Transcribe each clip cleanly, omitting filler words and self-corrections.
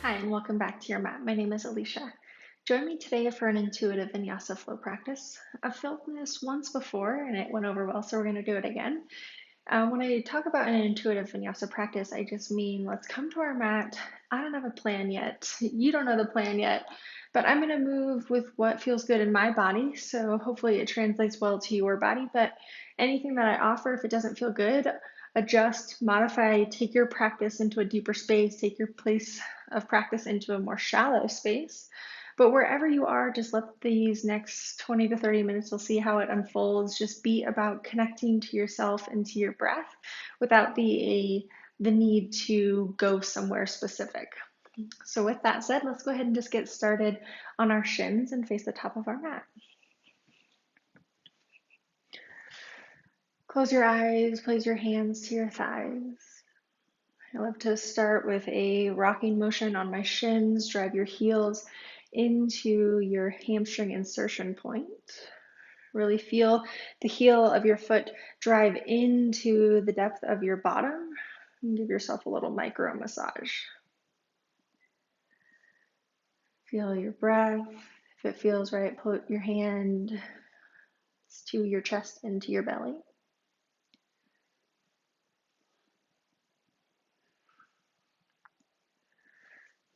Hi, and welcome back to your mat. My name is Alysia. Join me today for an intuitive Vinyasa flow practice. I've filmed this once before and it went over well, so we're going to do it again. When I talk about an intuitive Vinyasa practice, I just mean let's come to our mat. I don't have a plan yet. You don't know the plan yet, but I'm going to move with what feels good in my body. So hopefully it translates well to your body. But anything that I offer, if it doesn't feel good, adjust, modify, take your practice into a deeper space, take your place of practice into a more shallow space. But wherever you are, just let these next 20 to 30 minutes, we'll see how it unfolds. Just be about connecting to yourself and to your breath without the need to go somewhere specific. So with that said, let's go ahead and just get started on our shins and face the top of our mat. Close your eyes, place your hands to your thighs. I love to start with a rocking motion on my shins. Drive your heels into your hamstring insertion point. Really feel the heel of your foot drive into the depth of your bottom and give yourself a little micro massage. Feel your breath. If it feels right, put your hand to your chest and to your belly.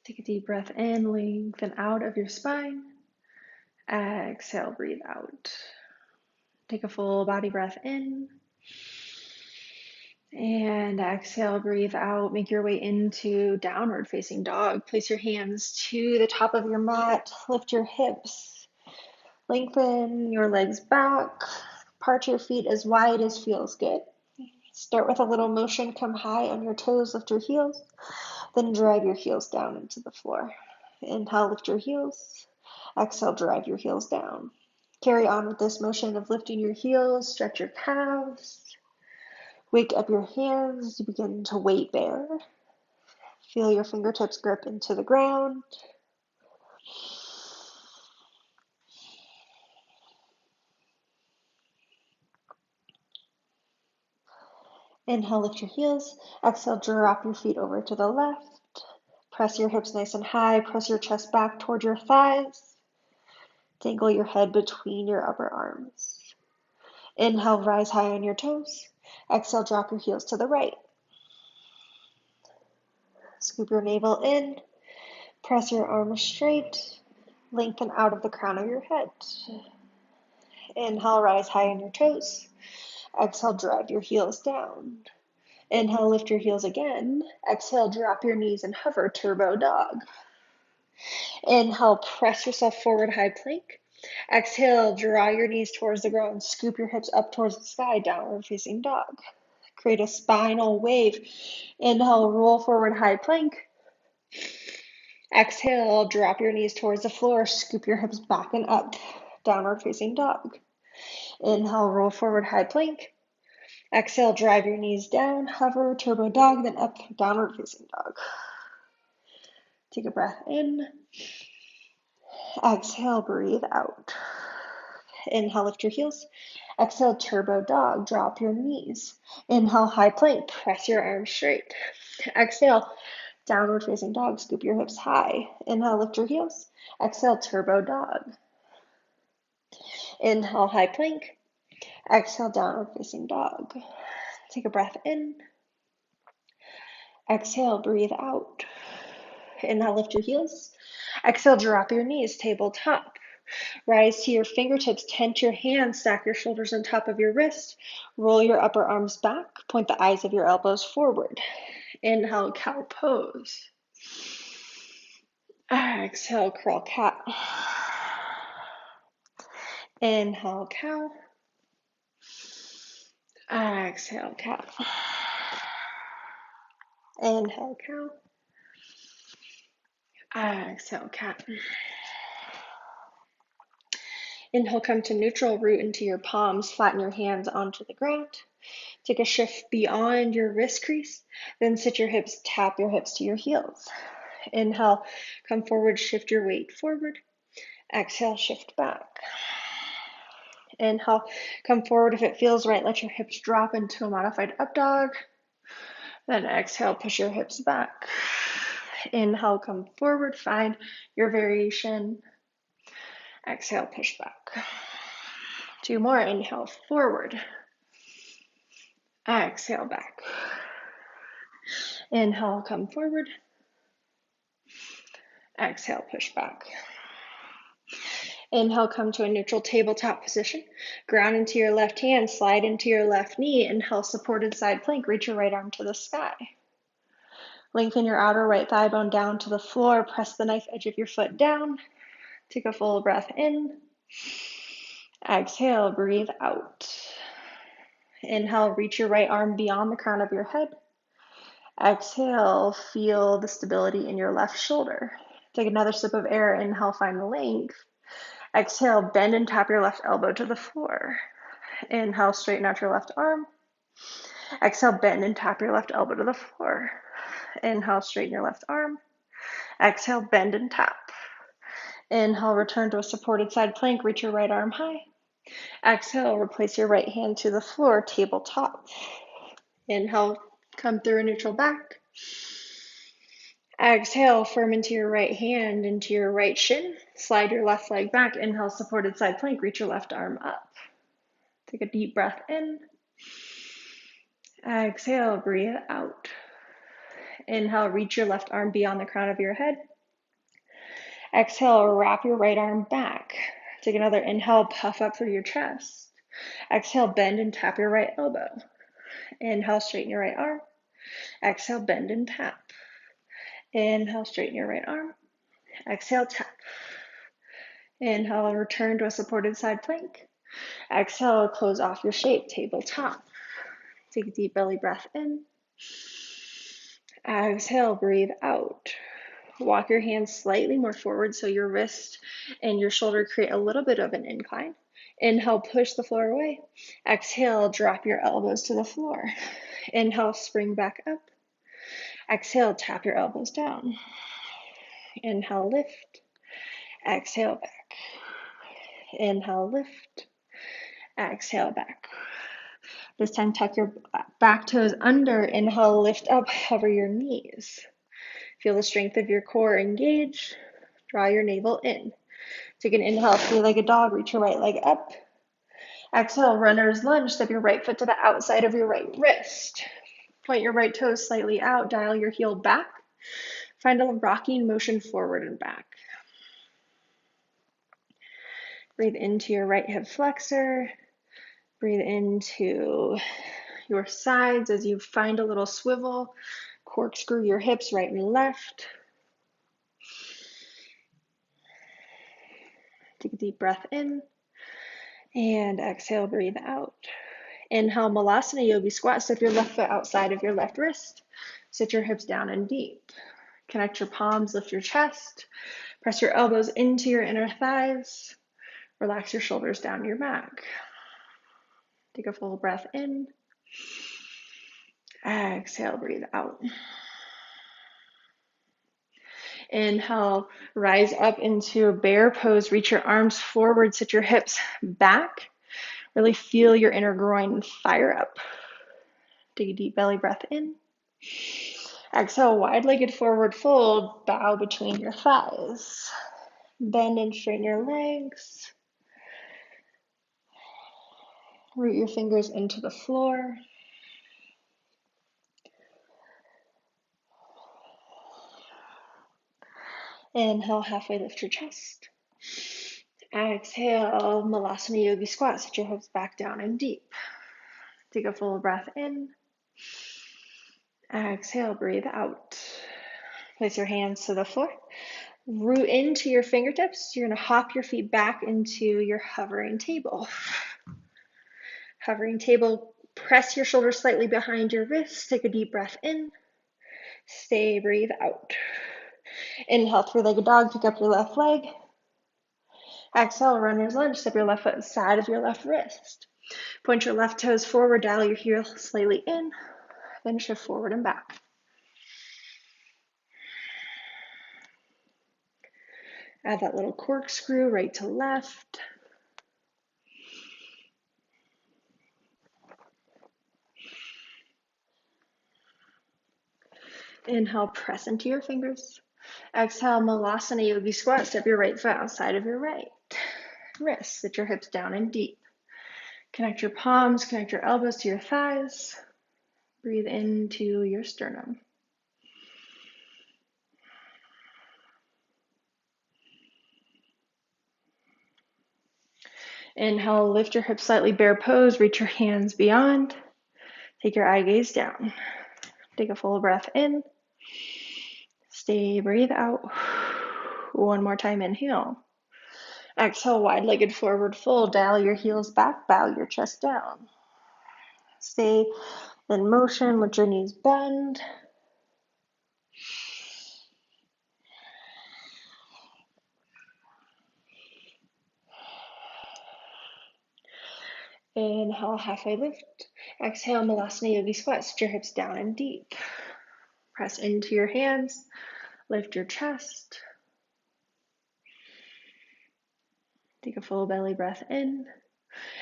Take a deep breath in, lengthen out of your spine. Exhale, breathe out. Take a full body breath in. And exhale, breathe out. Make your way into downward facing dog. Place your hands to the top of your mat. Lift your hips. Lengthen your legs back. Part your feet as wide as feels good. Start with a little motion. Come high on your toes. Lift your heels. Then drive your heels down into the floor. Inhale, lift your heels. Exhale, drive your heels down. Carry on with this motion of lifting your heels. Stretch your calves. Wake up your hands, you begin to weight bear. Feel your fingertips grip into the ground. Inhale, lift your heels. Exhale, drop your feet over to the left. Press your hips nice and high. Press your chest back toward your thighs. Dangle your head between your upper arms. Inhale, rise high on your toes. Exhale, drop your heels to the right. Scoop your navel in. Press your arms straight. Lengthen out of the crown of your head. Inhale, rise high on your toes. Exhale, drive your heels down. Inhale, lift your heels again. Exhale, drop your knees and hover, turbo dog. Inhale, press yourself forward, high plank. Exhale, draw your knees towards the ground. Scoop your hips up towards the sky, downward facing dog. Create a spinal wave. Inhale, roll forward, high plank. Exhale, drop your knees towards the floor. Scoop your hips back and up, downward facing dog. Inhale, roll forward, high plank. Exhale, drive your knees down, hover, turbo dog, then up, downward facing dog. Take a breath in. Exhale, breathe out. Inhale, lift your heels. Exhale, turbo dog, drop your knees. Inhale, high plank, press your arms straight. Exhale, downward facing dog, scoop your hips high. Inhale, lift your heels. Exhale, turbo dog. Inhale, high plank. Exhale, downward facing dog. Take a breath in. Exhale, breathe out. Inhale, lift your heels. Exhale, drop your knees, tabletop. Rise to your fingertips, tent your hands, stack your shoulders on top of your wrist. Roll your upper arms back, point the eyes of your elbows forward. Inhale, cow pose. Exhale, curl cat. Inhale, cow. Exhale, cat. Inhale, cow. Exhale, cat. Inhale, come to neutral, root into your palms, flatten your hands onto the ground. Take a shift beyond your wrist crease, then sit your hips, tap your hips to your heels. Inhale, come forward, shift your weight forward. Exhale, shift back. Inhale, come forward if it feels right, let your hips drop into a modified up dog. Then exhale, push your hips back. Inhale, come forward, find your variation. Exhale, push back. 2 more, inhale, forward. Exhale, back. Inhale, come forward. Exhale, push back. Inhale, come to a neutral tabletop position. Ground into your left hand, slide into your left knee. Inhale, supported side plank. Reach your right arm to the sky. Lengthen your outer right thigh bone down to the floor. Press the knife edge of your foot down. Take a full breath in. Exhale, breathe out. Inhale, reach your right arm beyond the crown of your head. Exhale, feel the stability in your left shoulder. Take another sip of air. Inhale, find the length. Exhale, bend and tap your left elbow to the floor. Inhale, straighten out your left arm. Exhale, bend and tap your left elbow to the floor. Inhale, straighten your left arm. Exhale, bend and tap. Inhale, return to a supported side plank. Reach your right arm high. Exhale, replace your right hand to the floor, tabletop. Inhale, come through a neutral back. Exhale, firm into your right hand, into your right shin. Slide your left leg back. Inhale, supported side plank. Reach your left arm up. Take a deep breath in. Exhale, breathe out. Inhale, reach your left arm beyond the crown of your head. Exhale, wrap your right arm back. Take another inhale, puff up through your chest. Exhale, bend and tap your right elbow. Inhale, straighten your right arm. Exhale, bend and tap. Inhale, straighten your right arm. Exhale, tap. Inhale, return to a supported side plank. Exhale, close off your shape, tabletop. Take a deep belly breath in. Exhale, breathe out. Walk your hands slightly more forward so your wrist and your shoulder create a little bit of an incline. Inhale, push the floor away. Exhale, drop your elbows to the floor. Inhale, spring back up. Exhale, tap your elbows down. Inhale, lift. Exhale, back. Inhale, lift. Exhale, back. This time, tuck your back toes under. Inhale, lift up, hover your knees. Feel the strength of your core engage. Draw your navel in. Take an inhale, three-legged dog. Reach your right leg up. Exhale, runner's lunge. Step your right foot to the outside of your right wrist. Point your right toes slightly out. Dial your heel back. Find a rocking motion forward and back. Breathe into your right hip flexor. Breathe into your sides as you find a little swivel. Corkscrew your hips right and left. Take a deep breath in. And exhale, breathe out. Inhale, Malasana Yogi Squat. Step your left foot outside of your left wrist. Sit your hips down and deep. Connect your palms, lift your chest. Press your elbows into your inner thighs. Relax your shoulders down your back. Take a full breath in. Exhale, breathe out. Inhale, rise up into a bear pose. Reach your arms forward, sit your hips back. Really feel your inner groin fire up. Take a deep belly breath in. Exhale, wide-legged forward fold. Bow between your thighs. Bend and straighten your legs. Root your fingers into the floor. Inhale, halfway lift your chest. Exhale, Malasana Yogi Squat. Sit your hips back down and deep. Take a full breath in. Exhale, breathe out. Place your hands to the floor. Root into your fingertips. You're going to hop your feet back into your hovering table. Hovering table, press your shoulders slightly behind your wrists. Take a deep breath in. Stay, breathe out. Inhale, three-legged dog. Pick up your left leg. Exhale, runner's lunge. Step your left foot inside of your left wrist. Point your left toes forward. Dial your heel slightly in. Then shift forward and back. Add that little corkscrew right to left. Inhale, press into your fingers. Exhale, Malasana Yogi Squat. Step your right foot outside of your right wrist. Sit your hips down and deep. Connect your palms, connect your elbows to your thighs. Breathe into your sternum. Inhale, lift your hips slightly, bear pose, reach your hands beyond. Take your eye gaze down. Take a full breath in. Stay, breathe out. One more time, inhale. Exhale, wide-legged forward fold. Dial your heels back, bow your chest down. Stay in motion with your knees bend. Inhale, halfway lift. Exhale, Malasana Yogi Squat. Sit your hips down and deep. Press into your hands. Lift your chest. Take a full belly breath in.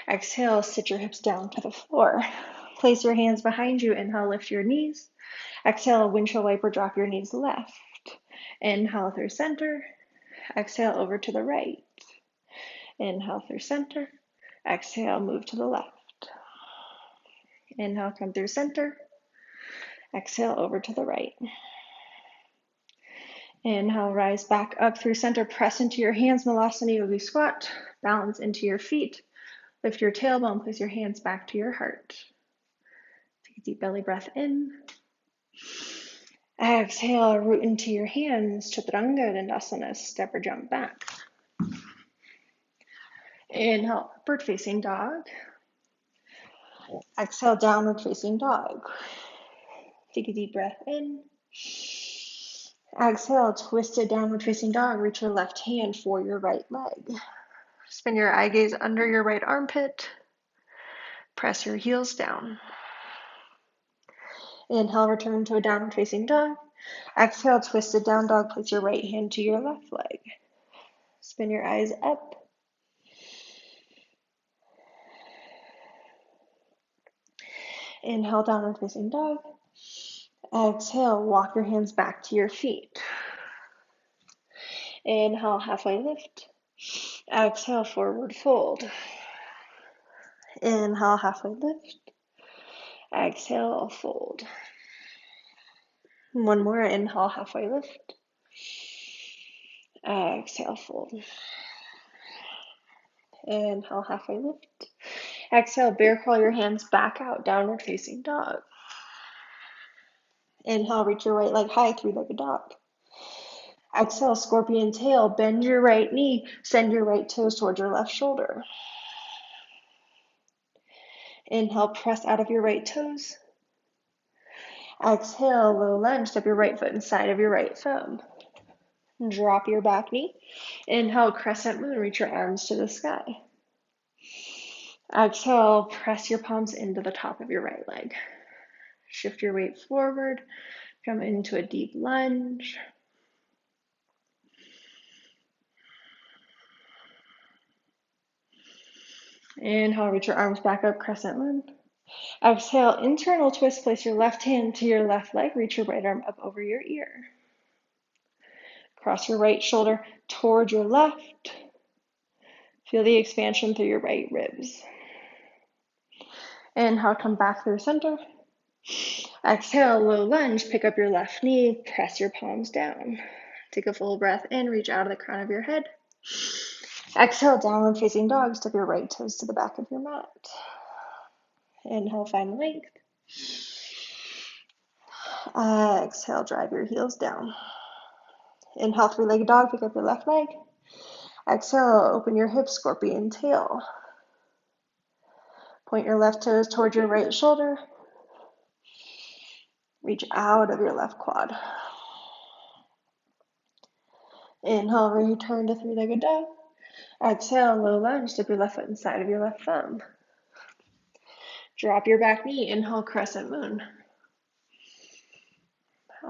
Exhale, sit your hips down to the floor. Place your hands behind you. Inhale, lift your knees. Exhale, windshield wiper, drop your knees left. Inhale through center. Exhale over to the right. Inhale through center. Exhale, move to the left. Inhale, come through center. Exhale over to the right. Inhale, rise back up through center. Press into your hands, Malasana Yogi Squat. Balance into your feet. Lift your tailbone. Place your hands back to your heart. Take a deep belly breath in. Exhale, root into your hands. Chaturanga Dandasana. Step or jump back. Inhale, upward facing dog. Exhale, downward facing dog. Take a deep breath in. Exhale, twisted downward facing dog. Reach your left hand for your right leg. Spin your eye gaze under your right armpit. Press your heels down. Inhale, return to a downward facing dog. Exhale, twisted down dog. Place your right hand to your left leg. Spin your eyes up. Inhale, downward facing dog. Exhale, walk your hands back to your feet. Inhale, halfway lift. Exhale, forward fold. Inhale, halfway lift. Exhale, fold. One more, inhale, halfway lift. Exhale, fold. Inhale, halfway lift. Exhale, bear crawl your hands back out, downward facing dog. Inhale, reach your right leg high, three-legged dog. Exhale, scorpion tail, bend your right knee, send your right toes towards your left shoulder. Inhale, press out of your right toes. Exhale, low lunge, step your right foot inside of your right thumb. Drop your back knee. Inhale, crescent moon, reach your arms to the sky. Exhale, press your palms into the top of your right leg. Shift your weight forward, come into a deep lunge. Inhale, reach your arms back up, crescent moon. Exhale, internal twist, place your left hand to your left leg, reach your right arm up over your ear. Cross your right shoulder toward your left. Feel the expansion through your right ribs. Inhale, come back through center. Exhale, low lunge, pick up your left knee, press your palms down. Take a full breath in, reach out of the crown of your head. Exhale, downward facing dog, step your right toes to the back of your mat. Inhale, find length. Exhale, drive your heels down. Inhale, three-legged dog, pick up your left leg. Exhale, open your hips, scorpion tail. Point your left toes towards your right shoulder. Reach out of your left quad. Inhale, return to three-legged dog. Exhale, low lunge, step your left foot inside of your left thumb. Drop your back knee, inhale, crescent moon.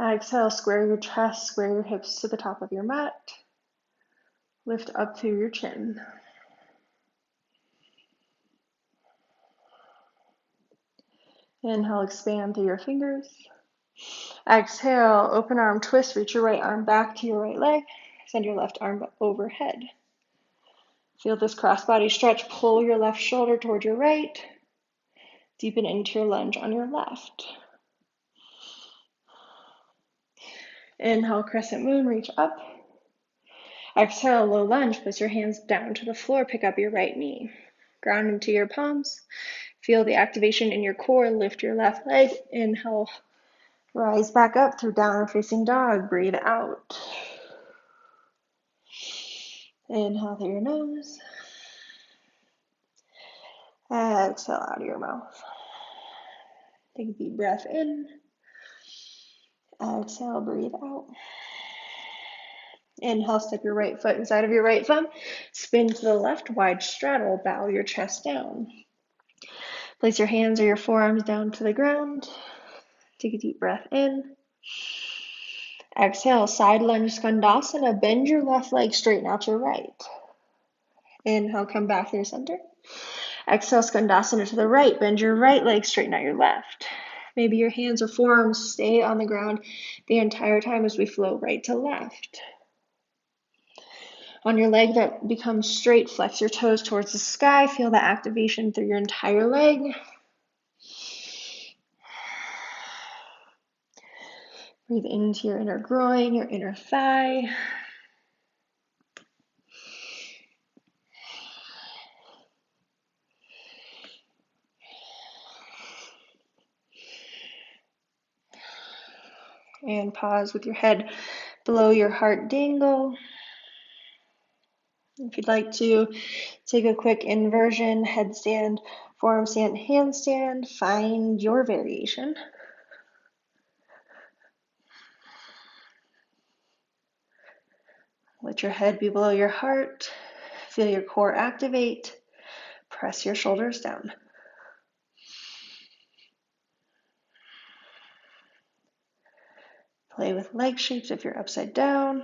Exhale, square your chest, square your hips to the top of your mat. Lift up through your chin. Inhale, expand through your fingers. Exhale, open arm twist, reach your right arm back to your right leg, send your left arm overhead. Feel this crossbody stretch, pull your left shoulder toward your right, deepen into your lunge on your left. Inhale, crescent moon, reach up. Exhale, low lunge, place your hands down to the floor, pick up your right knee. Ground into your palms. Feel the activation in your core, lift your left leg. Inhale, rise back up through downward facing dog, breathe out. Inhale through your nose. Exhale out of your mouth. Take a deep breath in. Exhale, breathe out. Inhale, step your right foot inside of your right thumb. Spin to the left, wide straddle, bow your chest down. Place your hands or your forearms down to the ground. Take a deep breath in. Exhale, side lunge skandasana. Bend your left leg, straighten out your right. Inhale, come back through center. Exhale, skandasana to the right. Bend your right leg, straighten out your left. Maybe your hands or forearms stay on the ground the entire time as we flow right to left. On your leg that becomes straight, flex your toes towards the sky. Feel the activation through your entire leg. Breathe into your inner groin, your inner thigh. And pause with your head below your heart dangle. If you'd like to take a quick inversion, headstand, forearm stand, handstand, find your variation. Let your head be below your heart. Feel your core activate. Press your shoulders down. Play with leg shapes if you're upside down.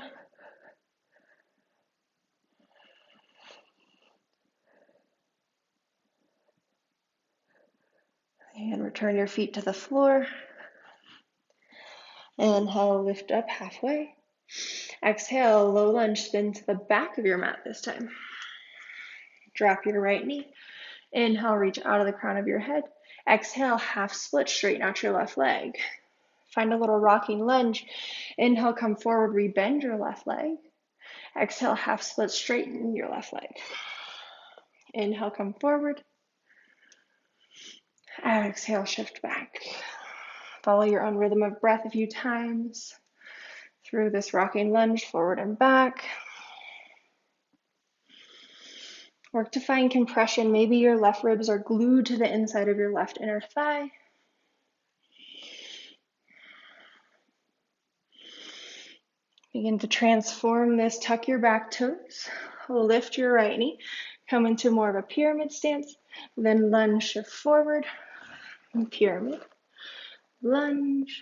And return your feet to the floor. Inhale, lift up halfway. Exhale, low lunge, spin to the back of your mat this time. Drop your right knee. Inhale, reach out of the crown of your head. Exhale, half split, straighten out your left leg. Find a little rocking lunge. Inhale, come forward, rebend your left leg. Exhale, half split, straighten your left leg. Inhale, come forward. Exhale, shift back. Follow your own rhythm of breath a few times through this rocking lunge, forward and back. Work to find compression. Maybe your left ribs are glued to the inside of your left inner thigh. Begin to transform this. Tuck your back toes. Lift your right knee. Come into more of a pyramid stance. Then lunge, shift forward. Pyramid. Lunge.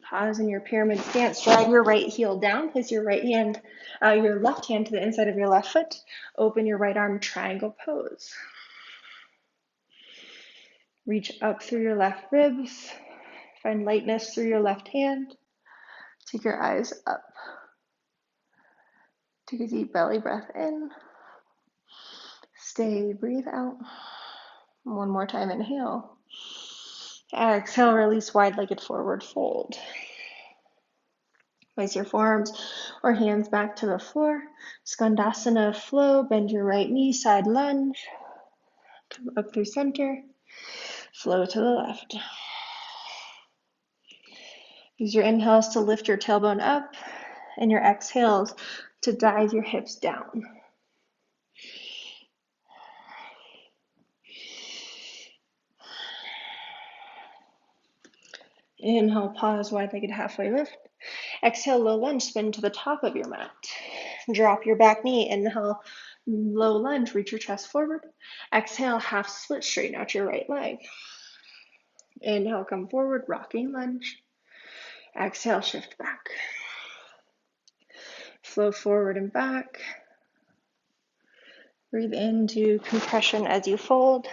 Pause in your pyramid stance. Drive your right heel down. Place your your left hand to the inside of your left foot. Open your right arm, triangle pose. Reach up through your left ribs. Find lightness through your left hand. Take your eyes up. Take a deep belly breath in. Stay, breathe out. One more time, inhale. Exhale, release wide-legged forward fold. Place your forearms or hands back to the floor. Skandasana flow, bend your right knee, side lunge. Come up through center. Flow to the left. Use your inhales to lift your tailbone up and your exhales to dive your hips down. Inhale, pause, wide-legged halfway lift. Exhale, low lunge, spin to the top of your mat. Drop your back knee. Inhale, low lunge, reach your chest forward. Exhale, half split, straighten out your right leg. Inhale, come forward, rocking lunge. Exhale, shift back. flow forward and back. Breathe into compression as you fold.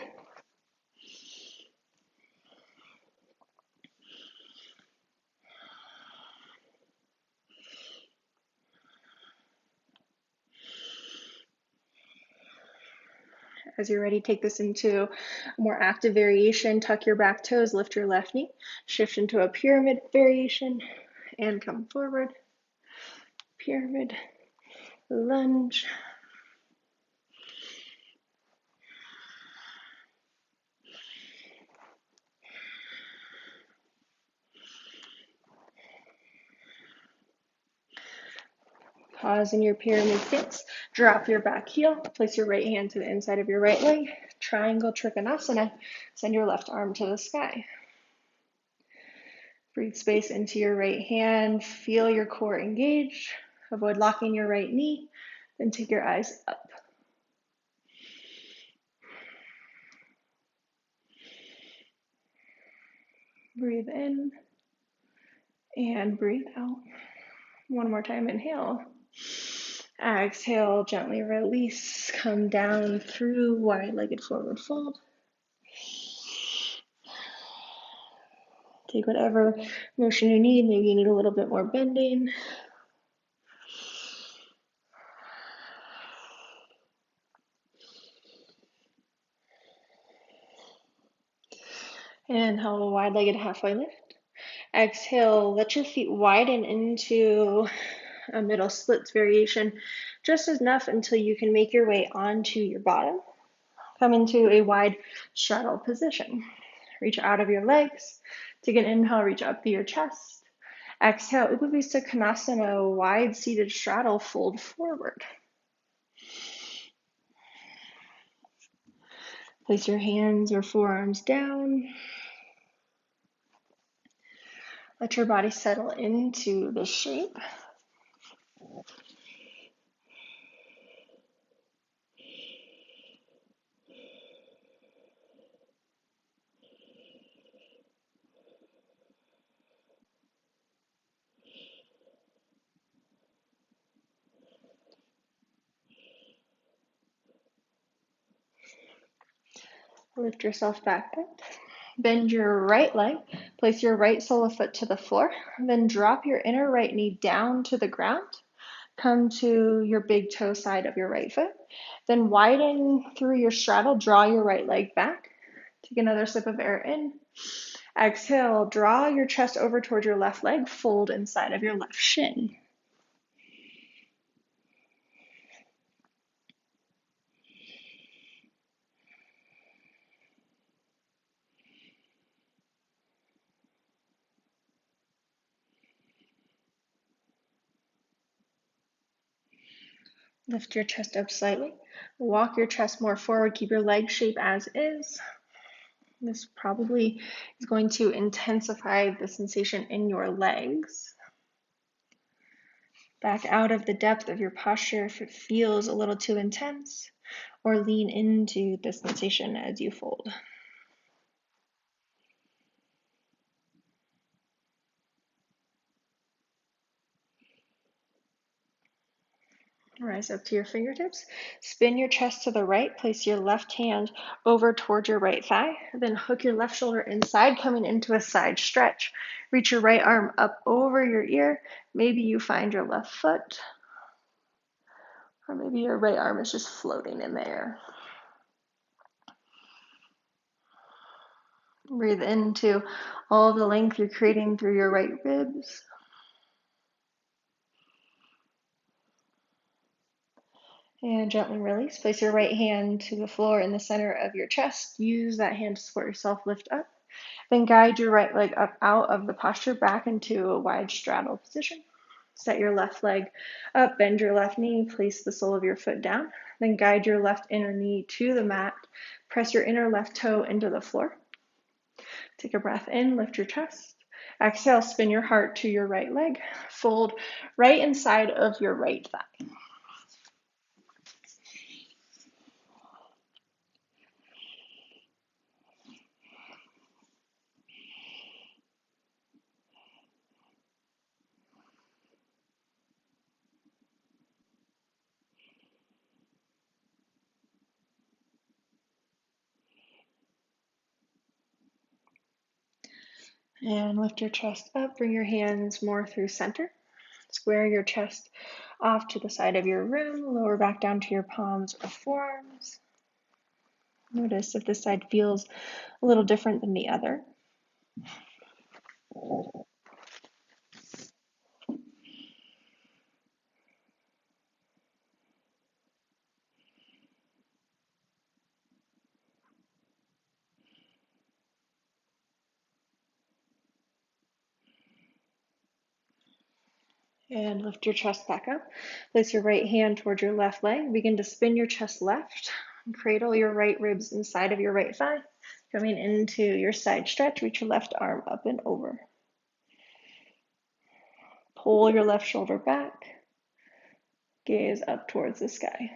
As you're ready, take this into a more active variation. Tuck your back toes, lift your left knee, shift into a pyramid variation, and come forward. Pyramid, lunge. Pause in your pyramid stance. Drop your back heel. Place your right hand to the inside of your right leg. Triangle Trikonasana. Send your left arm to the sky. Breathe space into your right hand. Feel your core engage. Avoid locking your right knee. Then take your eyes up. Breathe in and breathe out. One more time, inhale. Exhale, gently release. Come down through wide-legged forward fold. Take whatever motion you need. Maybe you need a little bit more bending. Inhale, wide-legged halfway lift. Exhale, let your feet widen into a middle splits variation, just enough until you can make your way onto your bottom. Come into a wide straddle position. Reach out of your legs. Take an inhale, reach up to your chest. Exhale, Upavista Konasana, wide seated straddle, fold forward. Place your hands or forearms down. Let your body settle into the shape. Lift yourself back up. Bend your right leg. Place your right sole of foot to the floor. Then drop your inner right knee down to the ground. Come to your big toe side of your right foot. Then widen through your straddle. Draw your right leg back. Take another sip of air in. Exhale, draw your chest over towards your left leg. Fold inside of your left shin. Lift your chest up slightly. Walk your chest more forward. Keep your leg shape as is. This probably is going to intensify the sensation in your legs. Back out of the depth of your posture if it feels a little too intense, or lean into the sensation as you fold. Rise up to your fingertips. Spin your chest to the right. Place your left hand over towards your right thigh. Then hook your left shoulder inside, coming into a side stretch. Reach your right arm up over your ear. Maybe you find your left foot, or maybe your right arm is just floating in the air. Breathe into all the length you're creating through your right ribs. And gently release. Place your right hand to the floor in the center of your chest. Use that hand to support yourself. Lift up. Then guide your right leg up out of the posture back into a wide straddle position. Set your left leg up. Bend your left knee. Place the sole of your foot down. Then guide your left inner knee to the mat. Press your inner left toe into the floor. Take a breath in. Lift your chest. Exhale. Spin your heart to your right leg. Fold right inside of your right thigh. And lift your chest up, bring your hands more through center. Square your chest off to the side of your room, lower back down to your palms or forearms. Notice if this side feels a little different than the other. And lift your chest back up. Place your right hand toward your left leg. Begin to spin your chest left. Cradle your right ribs inside of your right thigh. Coming into your side stretch, reach your left arm up and over. Pull your left shoulder back. Gaze up towards the sky.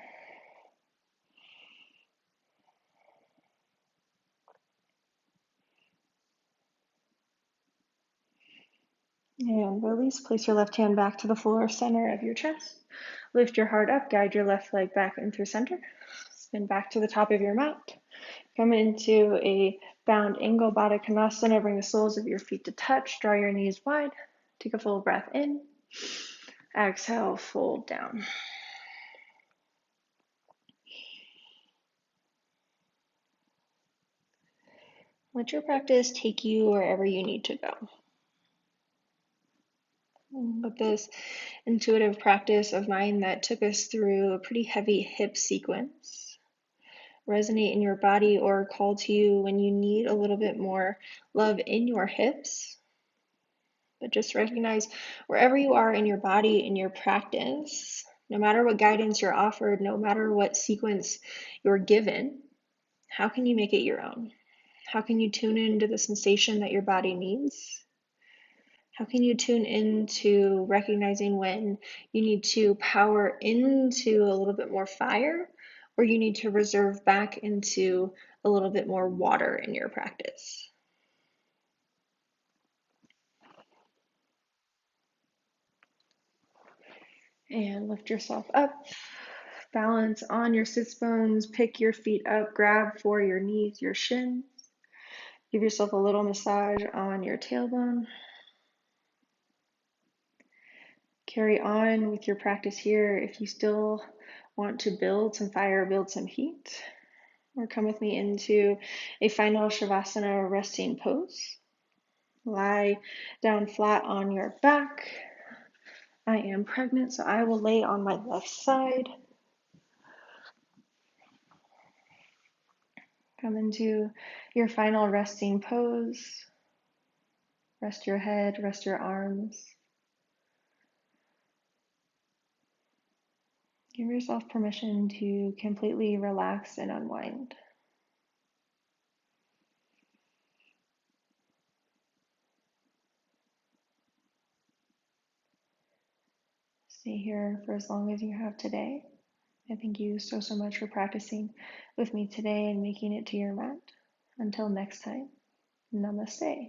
And release. Place your left hand back to the floor, center of your chest. Lift your heart up. Guide your left leg back in through center. Spin back to the top of your mat. Come into a bound angle, Baddha Konasana. Bring the soles of your feet to touch. Draw your knees wide. Take a full breath in. Exhale, fold down. Let your practice take you wherever you need to go. With this intuitive practice of mine that took us through a pretty heavy hip sequence, resonate in your body or call to you when you need a little bit more love in your hips. But just recognize wherever you are in your body, in your practice, no matter what guidance you're offered, no matter what sequence you're given, how can you make it your own? How can you tune into the sensation that your body needs? How can you tune into recognizing when you need to power into a little bit more fire, or you need to reserve back into a little bit more water in your practice? And lift yourself up. Balance on your sits bones. Pick your feet up. Grab for your knees, your shins. Give yourself a little massage on your tailbone. Carry on with your practice here if you still want to build some fire, build some heat, or come with me into a final Shavasana resting pose. Lie down flat on your back. I am pregnant, so I will lay on my left side. Come into your final resting pose. Rest your head, rest your arms. Give yourself permission to completely relax and unwind. Stay here for as long as you have today. I thank you so much for practicing with me today and making it to your mat. Until next time, namaste.